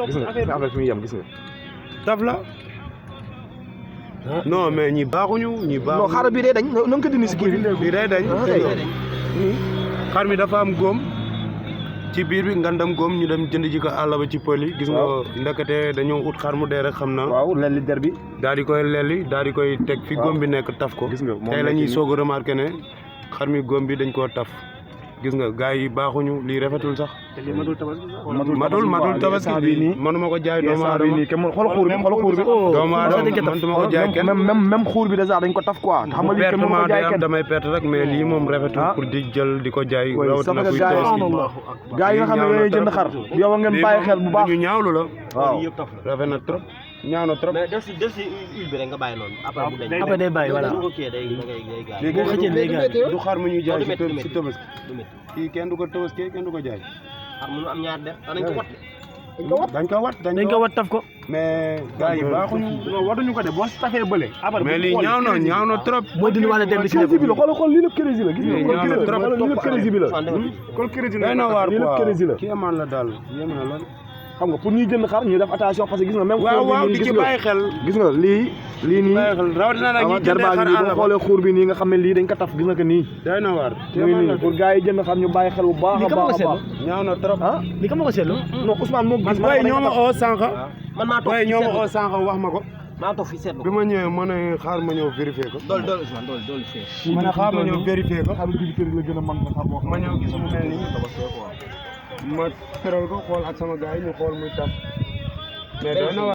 gis nga affaire fi muy yem gis nga. taf la. non mais ñi baaxuñu non xaaral bii day dañ na nga ko dindi si kii bi. bii day dañ. xar mi dafa am góom ci biir bi ngandam góom ñu dem jënd ji ko àll ba ci pël yi. gis nga ndekete dañoo ut xar mu dee rek xam na. waaw lelli der bi. daal di koy lelli daal di koy teg fi góom bi nekk taf ko. gis nga moom tey la ñuy soog a remarqué ne xar mi góom bi dañ koo taf. gis nga gars yi baaxuñu lii rafetul sax. te lii matul tabaski. matul tabaski bi manuma ko jaay doomu aadama. xool xuur bi xool xuur bi. doomu aadama man duma ko jaay kenn. même xuur bi déjà dañ ko taf quoi. xam nga lii kenn mënu ko jaay kenn damay perte rek mais lii moom rafetul pour di jël di ko jaay. rawatina kuy tabaski gars yi nga xam ne dañuy jënd xar. yow ngeen bàyyi xel bu baax ñu ñaawlu la. waaw rafet na trop ñaaw na trop. mais def si huile bi rek nga bàyyi noonu. après day bàyyi voilà. du xar mu ñuy jaay si tabaski. kii kenn du ko tabaski kenn du ko jaay. xar mënu am ñaar der dañ ko wat. dañ ko wat taf ko. mais gars yi baaxuñu. non watuñu ko de boo si tafee bële. mais lii ñaaw na trop. mooy dindi wàllu dem bi si lépp. xool lii lépp crédit la gis nga lii lépp crédit bi la. kon crédit day na waar lii lépp crédit la. kii amaan la daal yéem na lool. xam nga pour ñuy jënd xar ñu def attention parce que gis nga même. waaw di ci bàyyi xel. gis nga lii nii. rawatina nag ñi jëndee xar àll ba boo xoolee xuur bi nii nga xam ne lii dañ ko taf gis nga ko nii. day na waar. muy nii pour gars yi jënd xar ñu bàyyi xel bu baax a baax a baax. ñaaw na trop. ah li ka ma ko seetlu. non Ousmane moo gis. booy ñoo ma oo sànq. man maa toog booy ñoo ma oo sànq wax ma ko. maa toog fii seetlu bi ma ñëwee ma ne xaar ma ñëw vérifier ko. dool Ousmane dool fee. ma ne xaar ma ñëw vérifier ko. xaru bi kër la gën a mën nga xam wax. ma ñëw gis mu mel nii. ma tëral ko xool ak sama gars yi ñu xool muy taf. mais